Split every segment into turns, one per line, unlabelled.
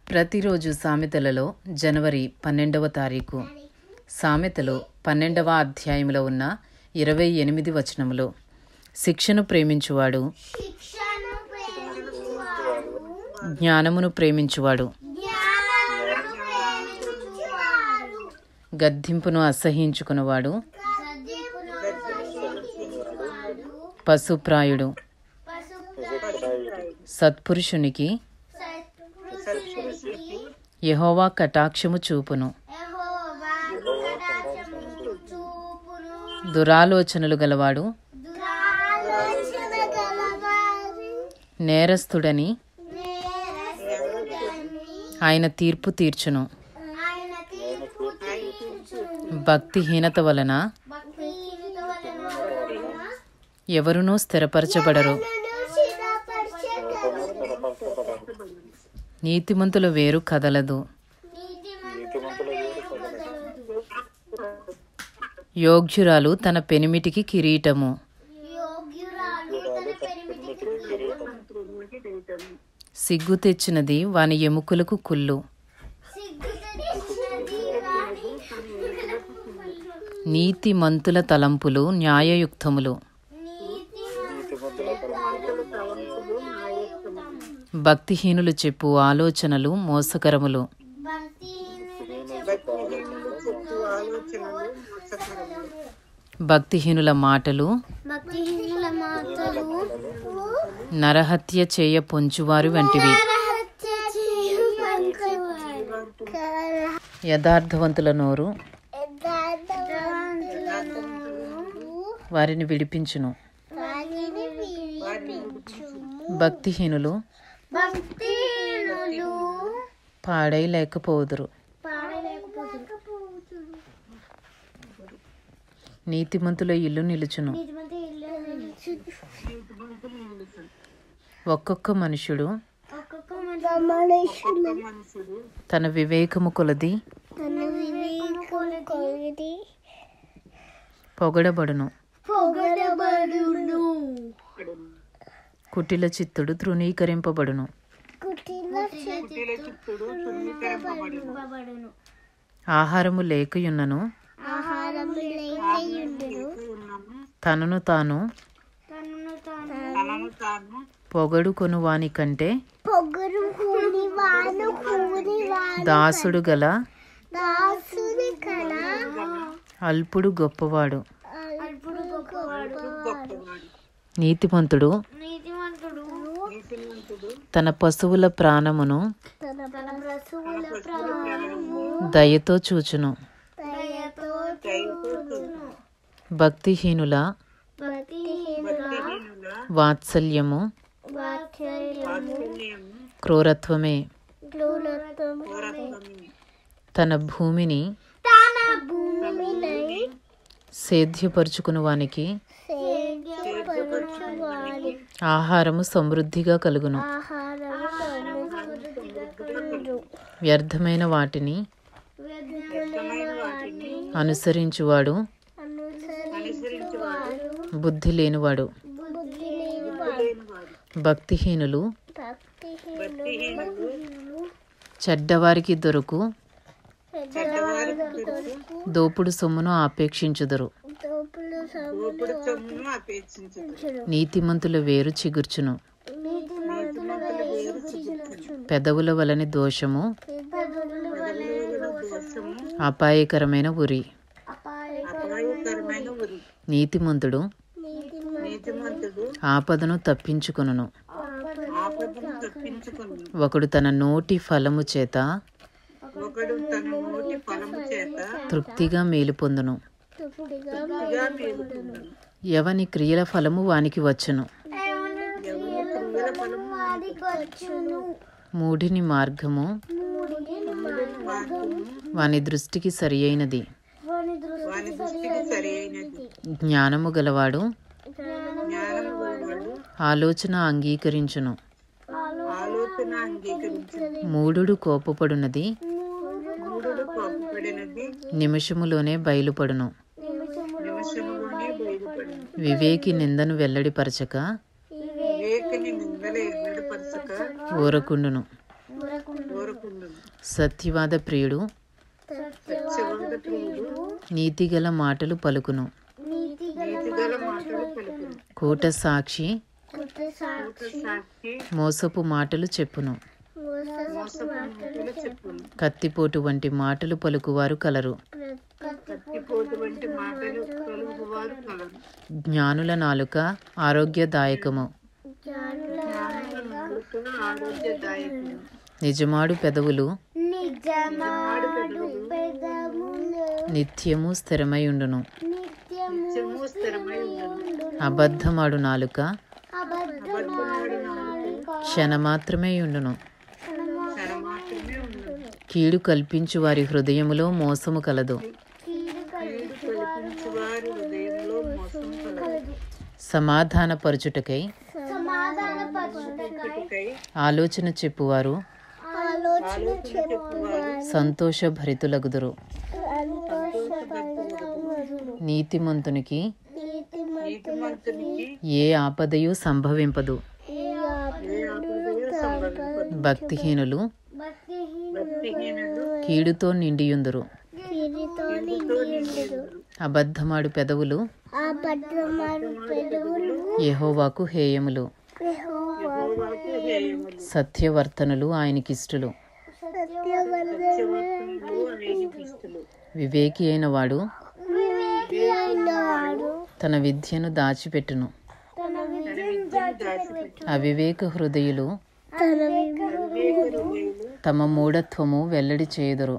ప్రతిరోజు సామెతలలో జనవరి 12వ తారీఖు సామెతలు 12వ అధ్యాయంలో ఉన్న 28 వచనములో శిక్షను ప్రేమించువాడు జ్ఞానమును ప్రేమించువాడు గద్దింపును అసహ్యించుకున్నవాడు పశుప్రాయుడు. సత్పురుషునికి యెహోవా కటాక్షము చూపును. దురాలోచనలు గలవాడు నేరస్తుడని ఆయన తీర్పు తీర్చును. భక్తిహీనత వలన ఎవరునూ స్థిరపరచబడరు. నీతిమంతుల వేరు కదలదు. యోగ్యురాలు తన పెనిమిటికి కిరీటము. సిగ్గు తెచ్చినది వాని ఎముకలకు కుళ్ళు. నీతిమంతుల తలంపులు న్యాయయుక్తములు. భక్తిహీనులు చెప్పు ఆలోచనలు మోసకరములు. భక్తిహీనుల మాటలు నరహత్య చేయ పొంచువారు వంటివి. యథార్థవంతుల నోరు వారిని విడిపించును. భక్తిహీనులు పాడై లేకపోదురు. నీతిమంతుల ఇల్లు నిలుచును. ఒక్కొక్క మనుషుడు తన వివేకము కొలది పొగడబడును. కుటిల చిత్తుడు తృణీకరింపబడును. ఆహారము లేకయున్నను తనను తాను పొగడుకొను వాని కంటే దాసుడు గల అల్పుడు గొప్పవాడు. నీతిమంతుడు తన పశువుల ప్రాణమును దయతో చూచును. భక్తిహీనుల వాత్సల్యము క్రూరత్వమే. తన భూమిని సేద్యపరుచుకుని వానికి ఆహారము సమృద్ధిగా కలుగును. వ్యర్థమైన వాటిని అనుసరించువాడు బుద్ధి లేనివాడు. భక్తిహీనులు చెడ్డవారికి దొరకు దోపుడు సొమ్మును ఆపేక్షించుదురు. నీతిమంతుల వేరు చిగుర్చును. పెదవుల వలని దోషము అపాయకరమైన ఉరి. నీతిమంతుడు ఆపదను తప్పించుకొనును. ఒకడు తన నోటి ఫలము చేత తృప్తిగా మేలు పొందును. ఎవని క్రియల ఫలము వానికి వచ్చును. మూఢిని మార్గము వాని దృష్టికి సరి అయినది. జ్ఞానము గలవాడు ఆలోచన అంగీకరించును. మూఢుడు కోపపడునది నిమిషములోనే బయలుపడును. వివేకి నిందను వెల్లడిపరచక ఊరకుండును. సత్యవాద ప్రియుడు నీతిగల మాటలు పలుకును. కూట సాక్షి మోసపు మాటలు చెప్పును. కత్తిపోటు వంటి మాటలు పలుకువారు కలరు. జ్ఞానుల నాలుక ఆరోగ్యదాయకము. నిజమాడు పెదవులు నిత్యము స్థిరమైయుండును. అబద్ధమాడు నాలుక క్షణమాత్రమే ఉండును. కీడు కల్పించు వారి హృదయములో మోసము కలదు. సమాధానపరచుటకై ఆలోచన చెప్పువారు సంతోషభరితులగుదురు. నీతిమంతునికి ఏ ఆపదయు సంభవింపదు. భక్తిహీనులు కీడుతో నిండియుందురు. అబద్ధమాడు పెదవులు యెహోవాకు హేయములు. సత్యవర్తనులు ఆయనకిష్టులు. వివేకి అయిన వాడు తన విద్యను దాచిపెట్టును. అవివేక హృదయులు తమ మూఢత్వము వెల్లడి చేయుదురు.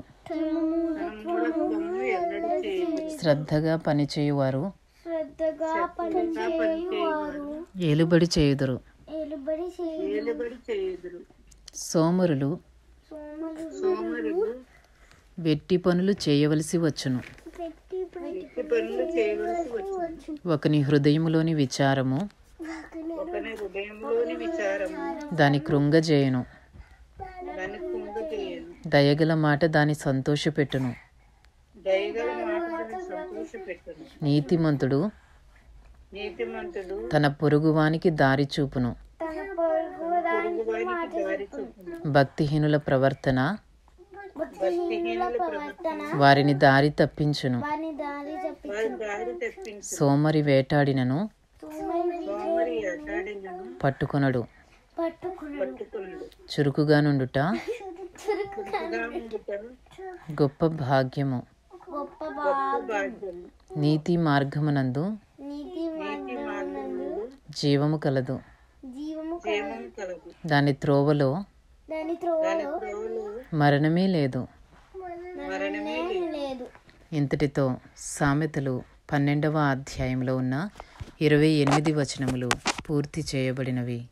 శ్రద్ధగా పనిచేయువారు ఏలుబడి చేయుదురు. సోమరులు వెట్టి పనులు చేయవలసి వచ్చును. ఒకని హృదయములోని విచారము దాని కృంగజేయును. దయగల మాట దాని సంతోషపెట్టును. నీతిమంతుడు తన పొరుగువానికి దారి చూపును. భక్తిహీనుల ప్రవర్తన వారిని దారి తప్పించును. సోమరి వేటాడినను పట్టుకొనడు. చురుకుగా నుండుట గొప్ప భాగ్యము. నీతి మార్గమునందు జీవము కలదు. దాని త్రోవలో మరణమే లేదు. ఇంతటితో సామెతలు 12వ అధ్యాయంలో ఉన్న 28 వచనములు పూర్తి చేయబడినవి.